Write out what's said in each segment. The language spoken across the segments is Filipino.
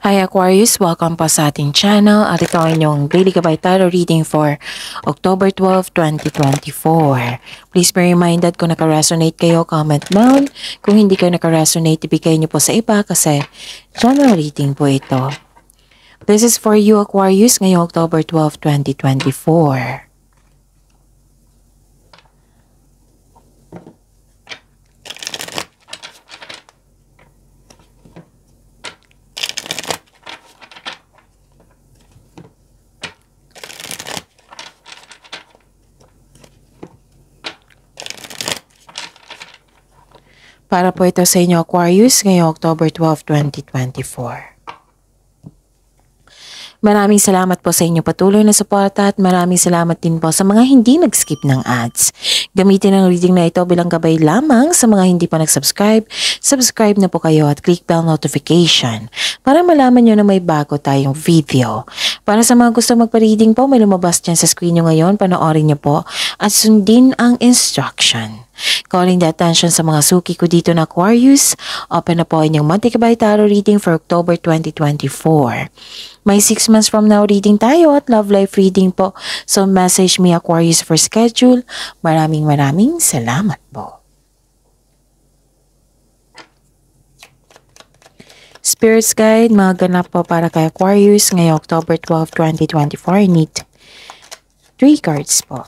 Hi Aquarius, welcome po sa ating channel at ito ang inyong daily gabay tarot reading for October 12, 2024. Please be reminded kung naka-resonate kayo, comment down. Kung hindi kayo naka-resonate, ibigay niyo po sa iba kasi general reading po ito. This is for you Aquarius ngayong October 12, 2024. Para po ito sa inyo Aquarius ngayong October 12, 2024. Maraming salamat po sa inyo patuloy na suporta at maraming salamat din po sa mga hindi nag-skip ng ads. Gamitin ang reading na ito bilang gabay lamang sa mga hindi pa nag-subscribe. Subscribe na po kayo at click bell notification para malaman nyo na may bago tayong video. Para sa mga gusto magpa-reading po, may lumabas dyan sa screen nyo ngayon. Panoorin nyo po at sundin ang instruction. Calling the attention sa mga suki ko dito na Aquarius, open na po inyong monthly gabay tarot reading for October 2024. May 6 months from now reading tayo at love life reading po. So message me Aquarius for schedule. Maraming salamat po. Spirits Guide, mga ganap po para kay Aquarius ngayong October 12, 2024. I need 3 cards po.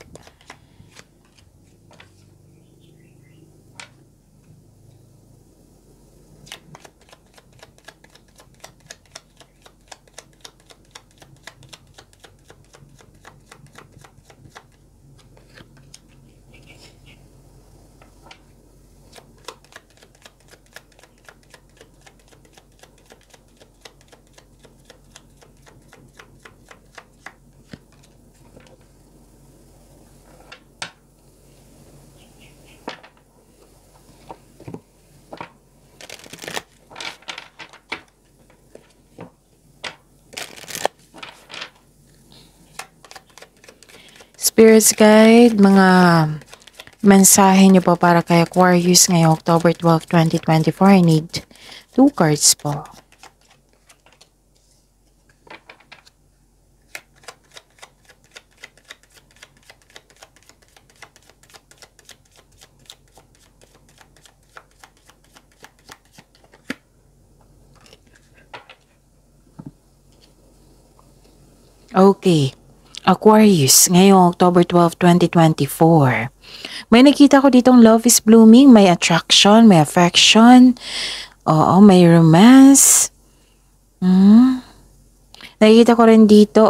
Spirits Guide, mga mensahe nyo po para kay Aquarius ngayong October 12, 2024. I need 2 cards po. Okay. Aquarius, ngayong October 12, 2024. May nakita ko ditong love is blooming, may attraction, may affection, oo, may romance. Nakikita ko rin dito,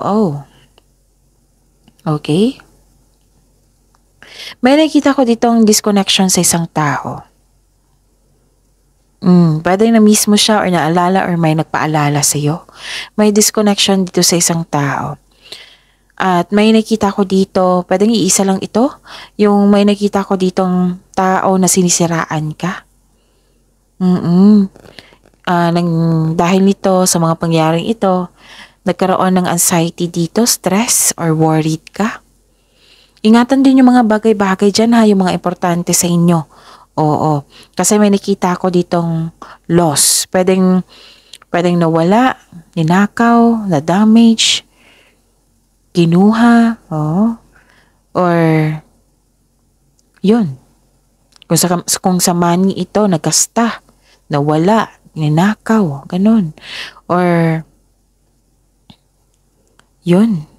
okay. May nakita ko ditong disconnection sa isang tao. Pwede na mismo siya or naalala or may nagpaalala sa'yo. May disconnection dito sa isang tao. At may nakita ko dito, pwedeng iisa lang ito, yung may nakita ko ditong tao na sinisiraan ka. Dahil nito, sa mga pangyaring ito, nagkaroon ng anxiety dito, stress or worried ka. Ingatan din yung mga bagay-bagay dyan ha, yung mga importante sa inyo. Oo, kasi may nakita ko ditong loss. Pwedeng nawala, ninakaw, na-damage, kinuha, or yun. Kung sa money ito, nagkasta, nawala, ninakaw, ganun. Or, yun.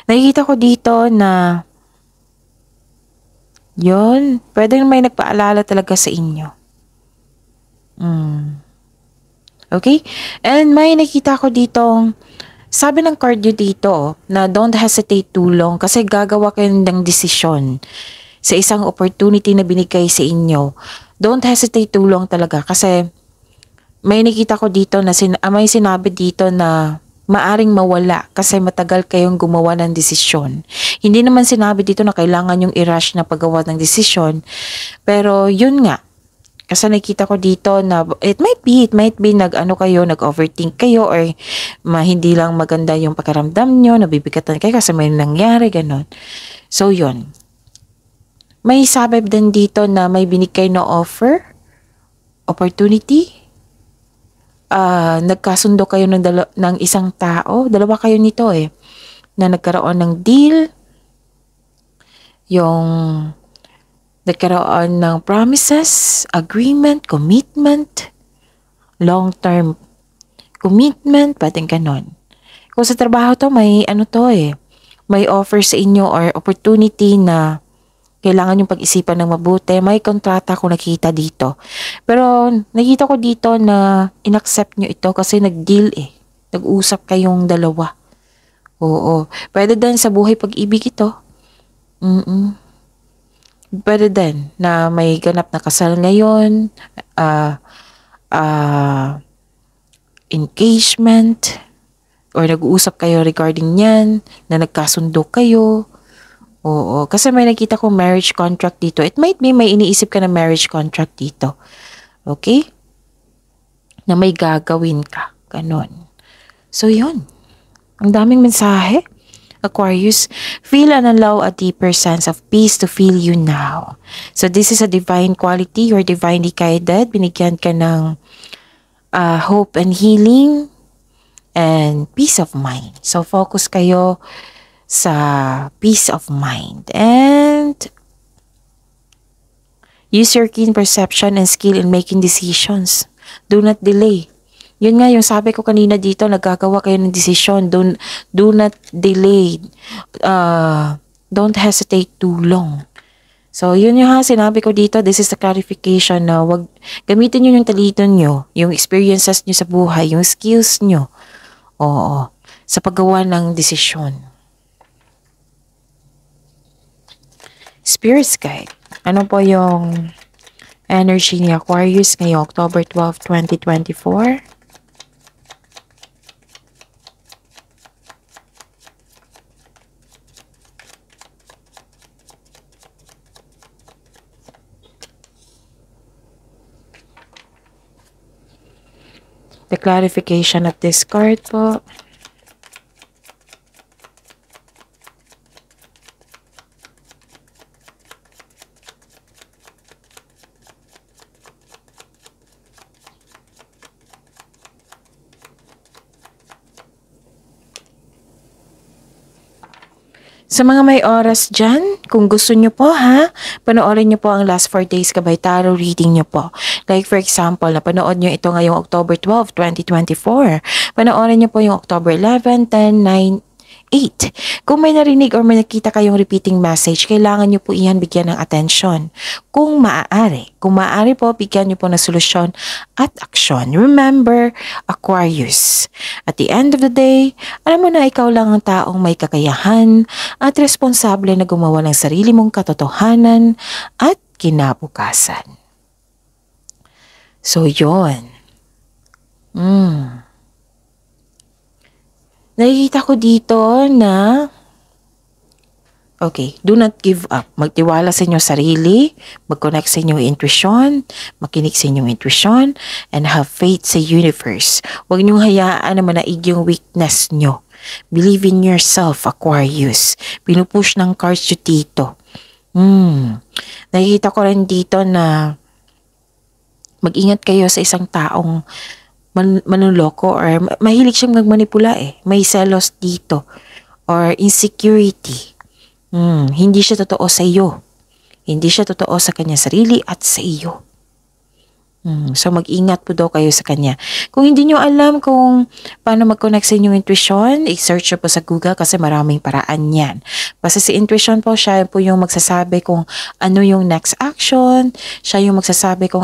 Nakikita ko dito na, yun, pwedeng may nagpaalala talaga sa inyo. Okay? And may nakita ko ditong, sabi ng card nyo dito na don't hesitate too long kasi gagawa kayo ng desisyon sa isang opportunity na binigay sa inyo. Don't hesitate too long talaga kasi may nakita ko dito na may sinabi dito na maaring mawala kasi matagal kayong gumawa ng desisyon. Hindi naman sinabi dito na kailangan yung i-rush na paggawa ng desisyon, pero yun nga. Kasi nakita ko dito na it might be nag-overthink kayo or hindi lang maganda yung pakiramdam nyo, nabibigatan kayo kasi may nangyari, ganun. So, yun. May sabi din dito na may binigay na offer, opportunity, nagkasundo kayo ng isang tao, dalawa kayo nito na nagkaroon ng deal, yung nagkaroon ng promises, agreement, commitment, long-term commitment, pwedeng ganon. Kung sa trabaho to, may may offer sa inyo or opportunity na kailangan yung pag-isipan ng mabuti. May kontrata ko nakita dito. Pero nakita ko dito na inaccept nyo ito kasi nag-deal Nag-usap kayong dalawa. Oo. Pwede din sa buhay pag-ibig ito. Pwede din na may ganap na kasal ngayon. Engagement. Or nag-uusap kayo regarding yan. Na nagkasundo kayo. Oo, kasi may nakita ko marriage contract dito. It might be may iniisip ka na marriage contract dito. Okay? Na may gagawin ka. Ganon. So, yun. Ang daming mensahe. Aquarius, feel and allow a deeper sense of peace to feel you now. So, this is a divine quality. You're divinely guided. Binigyan ka ng hope and healing and peace of mind. So, focus kayo sa peace of mind and use your keen perception and skill in making decisions. Do not delay. Yun nga yung sabi ko kanina dito, nagagawa kayo ng desisyon. Do not delay. Don't hesitate too long. So, yun yung sinabi ko dito. This is the clarification na wag gamitin nyo yung talento nyo, yung experiences nyo sa buhay, yung skills nyo. Oo. Sa paggawa ng desisyon. Spirit guide. Ano po yung energy ni Aquarius ngayong October 12, 2024? The clarification of this card po. Sa mga may oras dyan, kung gusto nyo po panoorin nyo po ang last 4 days Gabay Tarot reading nyo po. Like for example, napanood nyo ito ngayong October 12, 2024. Panoorin nyo po yung October 11, 10, 9, 8. Kung may narinig or may nakita kayong repeating message, kailangan nyo po iyan bigyan ng atensyon. Kung maaari po, bigyan nyo po ng solusyon at aksyon. Remember, Aquarius, at the end of the day, alam mo na ikaw lang ang taong may kakayahan at responsable na gumawa ng sarili mong katotohanan at kinabukasan. So, yun. Nakikita ko dito na do not give up. Magtiwala sa inyong sarili, mag-connect sa inyong intuition, makinig sa inyong intuition, and have faith sa universe. Huwag niyong hayaan na manaig yung weakness nyo. Believe in yourself, Aquarius. Pinupush ng cards nyo dito. Nakikita ko rin dito na mag-ingat kayo sa isang taong manuloko or mahilig siyang magmanipula May selos dito or insecurity. Hindi siya totoo sa iyo. Hindi siya totoo sa kanya sarili at sa iyo. So mag-ingat po daw kayo sa kanya. Kung hindi nyo alam kung paano mag-connect sa inyong intuition, i-search nyo po sa Google kasi maraming paraan yan. Basta si intuition po, siya po yung magsasabi kung ano yung next action, siya yung magsasabi kung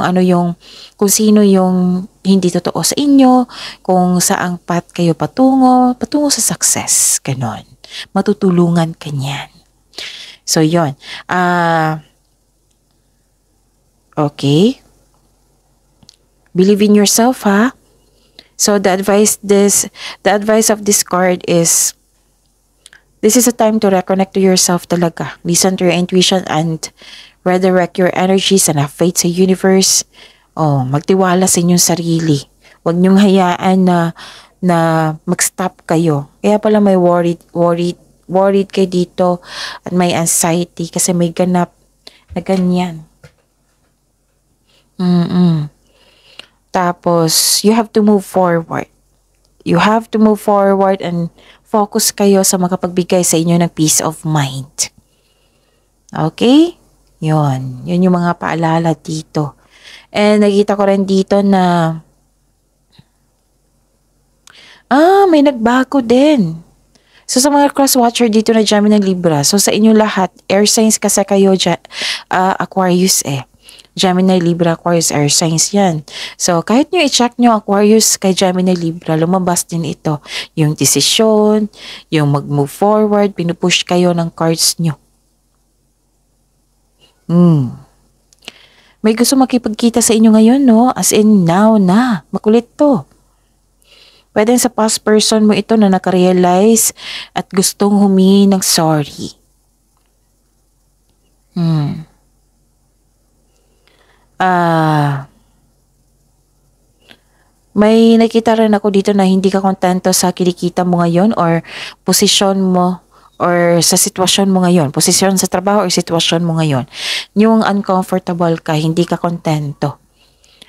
sino yung hindi totoo sa inyo, kung saang path kayo patungo sa success, ganon. Matutulungan kanyan. So, yun. Okay. Believe in yourself, So, the advice of this card is, this is a time to reconnect to yourself talaga. Listen to your intuition and redirect your energies and have faith sa universe. Magtiwala sa inyong sarili. Huwag niyong hayaan na mag-stop kayo. Kaya pala may worried kayo dito at may anxiety kasi may ganap na ganyan. Tapos, you have to move forward. You have to move forward and focus kayo sa makapagbigay sa inyo ng peace of mind. Okay? Yun yung mga paalala dito. And nakita ko rin dito na may nagbago din. So sa mga cross-watcher dito na Gemini Libra, so sa inyo lahat, air signs kasi kayo, Aquarius Gemini, Libra, Aquarius, air signs yan. So kahit nyo i-check nyo Aquarius kay Gemini, Libra, lumabas din ito. Yung desisyon, yung mag-move forward, pinupush kayo ng cards nyo. May gusto makipagkita sa inyo ngayon, no? As in, now na. Makulit to. Pwede sa past person mo ito na nakarealize at gustong humingi ng sorry. May nakita rin ako dito na hindi ka kontento sa kinikita mo ngayon or posisyon mo or sa sitwasyon mo ngayon, posisyon sa trabaho or sitwasyon mo ngayon. Yung uncomfortable ka, hindi ka kontento.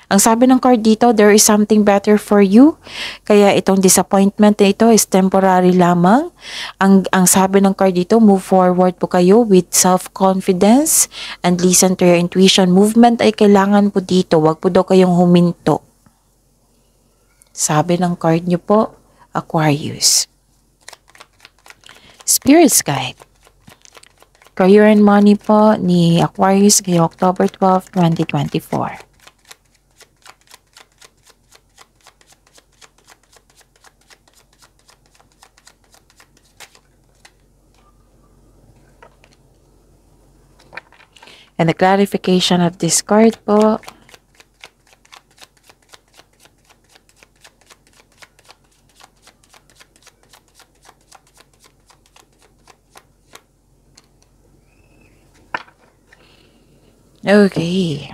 Ang sabi ng card dito, there is something better for you. Kaya itong disappointment na ito is temporary lamang. Ang sabi ng card dito, move forward po kayo with self-confidence and listen to your intuition. Movement ay kailangan po dito. Huwag po daw kayong huminto. Sabi ng card nyo po, Aquarius. Spirit's Guide. Career and money po ni Aquarius ngayong October 12, 2024. And the clarification of this card po. Okay.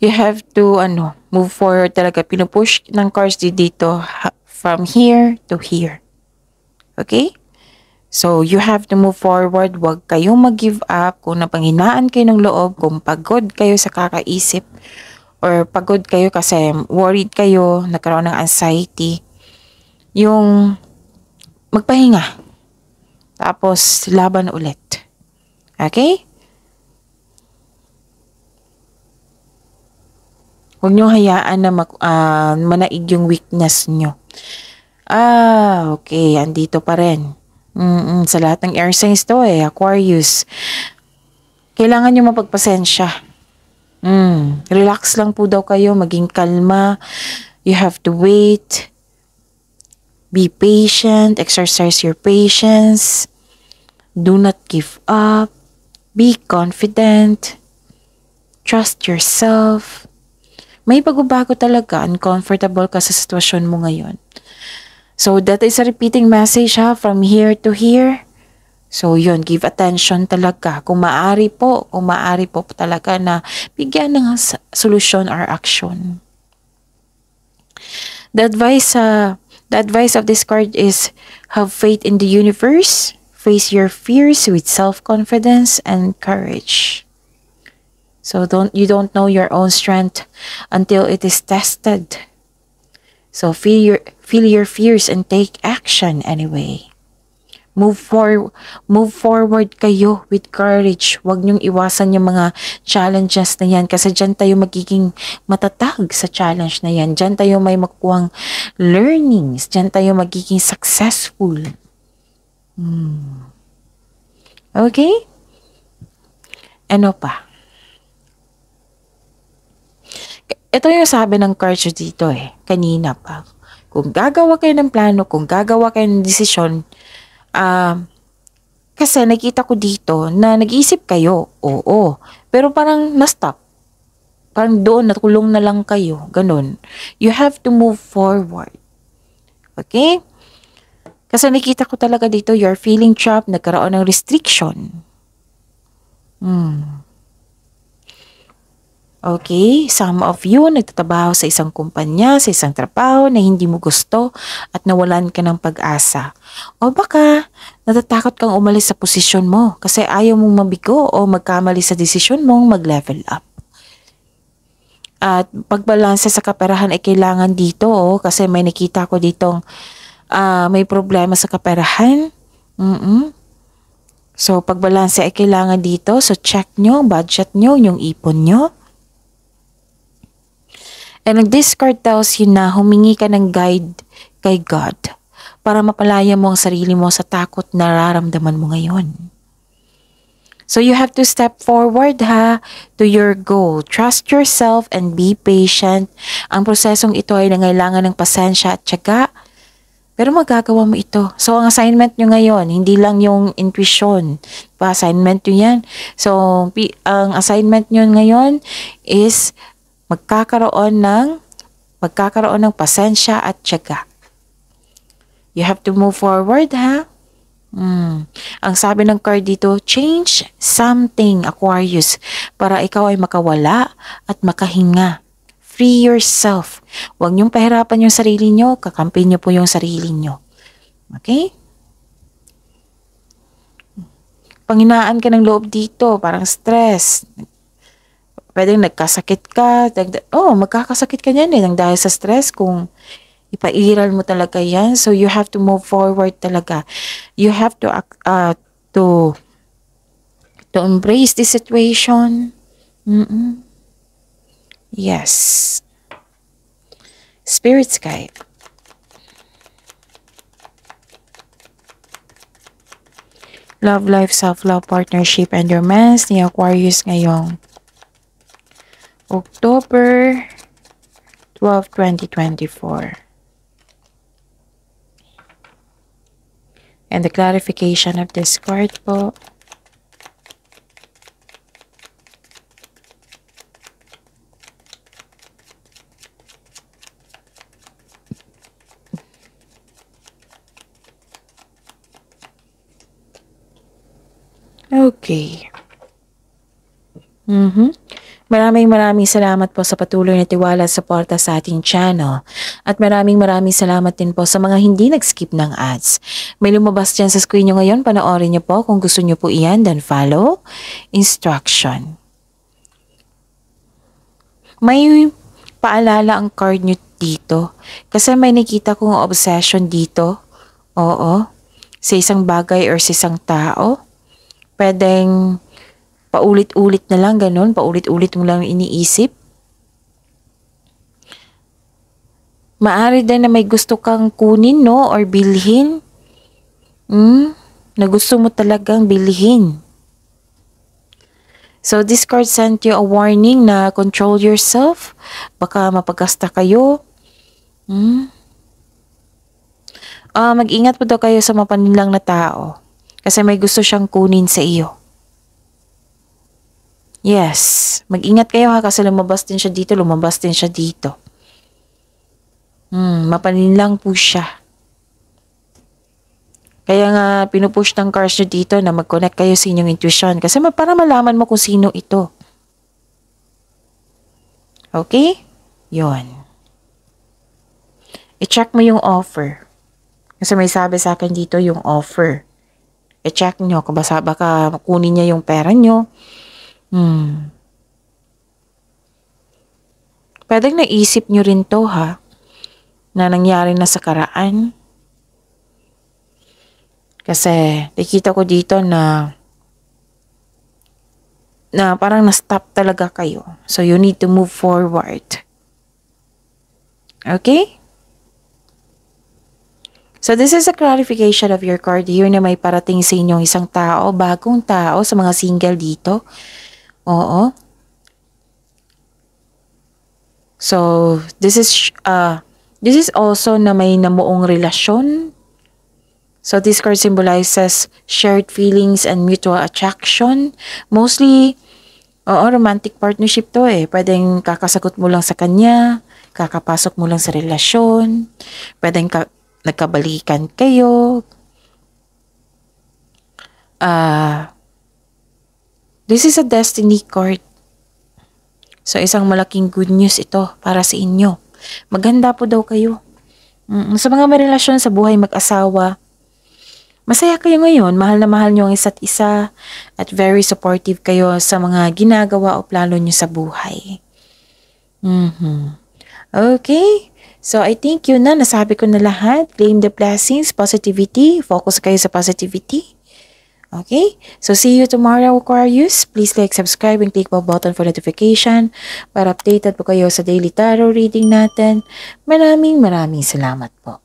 You have to move forward talaga. Pinupush ng cards dito from here to here. Okay? So, you have to move forward. Huwag kayong mag-give up. Kung napanghinaan kayo ng loob, kung pagod kayo sa kakaisip, or pagod kayo kasi worried kayo, nagkaroon ng anxiety, yung magpahinga. Tapos, laban ulit. Okay? Huwag nyo hayaan na manaig yung weakness nyo. Okay. Andito pa rin. Sa lahat ng air signs to Aquarius. Kailangan nyo mapagpasensya. Relax lang po daw kayo. Maging kalma. You have to wait. Be patient. Exercise your patience. Do not give up. Be confident. Trust yourself. May pagbabago talaga. Uncomfortable ka sa sitwasyon mo ngayon. So, that is a repeating message from here to here. So, yun, give attention talaga. Kung maaari po talaga na bigyan ng solusyon or action. The advice of this card is have faith in the universe. Face your fears with self-confidence and courage. So, you don't know your own strength until it is tested. So, feel your fears and take action anyway. Move forward kayo with courage. Huwag niyong iwasan yung mga challenges na yan kasi dyan tayo magiging matatag sa challenge na yan. Dyan tayo may makukuhang learnings. Dyan tayo magiging successful. Okay? Ano pa? Ito yung sabi ng cards dito kanina pa. Kung gagawa kayo ng plano, kung gagawa kayo ng desisyon, kasi nakita ko dito na nag-iisip kayo, oo, pero parang na-stop. Parang doon, nakulong na lang kayo, ganun. You have to move forward. Okay? Kasi nakita ko talaga dito, you're feeling trapped, nagkaroon ng restriction. Okay, some of you nagtatrabaho sa isang kumpanya, sa isang trabaho na hindi mo gusto at nawalan ka ng pag-asa. O baka natatakot kang umalis sa posisyon mo kasi ayaw mong mabigo o magkamali sa desisyon mong mag-level up. At pagbalanse sa kaperahan ay kailangan dito kasi may nakita ko ditong may problema sa kaperahan. So pagbalanse ay kailangan dito. So check nyo, budget nyo, yung ipon nyo. And this card tells you na humingi ka ng guide kay God para mapalaya mo ang sarili mo sa takot na nararamdaman mo ngayon. So you have to step forward to your goal. Trust yourself and be patient. Ang prosesong ito ay nangailangan ng pasensya at tiyaga, pero magagawa mo ito. So ang assignment nyo ngayon, hindi lang yung intuition. Assignment nyo yan. So ang assignment nyo ngayon is magkakaroon ng pasensya at tiyaga. You have to move forward Ang sabi ng card dito, change something, Aquarius, para ikaw ay makawala at makahinga. Free yourself. Huwag niyong pahirapan yung sarili niyo, kakampi niyo po yung sarili niyo. Okay? Panghinaan ka ng loob dito, parang stress. Pwedeng nagkasakit ka, magkakasakit ka niyan nang dahil sa stress kung ipairal mo talaga yan. So you have to move forward talaga. You have to embrace the situation. Yes. Spirit's guide. Love life, self-love, partnership, and romance ni Aquarius ngayong October 12, 2024. And the clarification of this card po. Okay. Maraming salamat po sa patuloy na tiwala at suporta sa ating channel. At maraming salamat din po sa mga hindi nag-skip ng ads. May lumabas dyan sa screen nyo ngayon, panoorin nyo po kung gusto nyo po iyan, then follow instruction. May paalala ang card nyo dito kasi may nakita kong obsession dito. Oo, sa isang bagay or sa isang tao. Pwedeng paulit-ulit na lang, ganun. Paulit-ulit mo lang iniisip. Maari din na may gusto kang kunin, no? Or bilhin. Na gusto mo talagang bilhin. So, this card sent you a warning na control yourself. Baka mapagkasta kayo. Mag-ingat po daw kayo sa mapanilang na tao. Kasi may gusto siyang kunin sa iyo. Yes. Mag-ingat kayo kasi lumabas din siya dito, Mapanin po siya. Kaya nga pinupush ng cards nyo dito na mag-connect kayo sa inyong intuition kasi para malaman mo kung sino ito. Okay? Yon. I-check mo yung offer. Kasi may sabi sa akin dito yung offer. I-check nyo kung baka kunin niya yung pera nyo. Pwedeng naisip nyo rin to na nangyari na sa karaan. Kasi nakita ko dito na parang na-stop talaga kayo. So you need to move forward. Okay? So this is a clarification of your card here na may parating sa inyong isang tao, bagong tao sa mga single dito. Oo. So this is also na may namuong relasyon. So this card symbolizes shared feelings and mutual attraction. Mostly, romantic partnership to Pwedeng kakasagot mo lang sa kanya, kakapasok mo lang sa relasyon, pwedeng nagkabalikan kayo. This is a destiny card. So isang malaking good news ito para sa inyo. Maganda po daw kayo. Sa mga may relasyon sa buhay mag-asawa, Masaya kayo ngayon, mahal na mahal nyo ang isa't isa at very supportive kayo sa mga ginagawa o plano nyo sa buhay. Okay? So, I think yun na. Nasabi ko na lahat. Claim the blessings, positivity. Focus kayo sa positivity. Okay? So, see you tomorrow, Aquarius. Please like, subscribe, and click the button for notification para updated po kayo sa daily tarot reading natin. Maraming salamat po.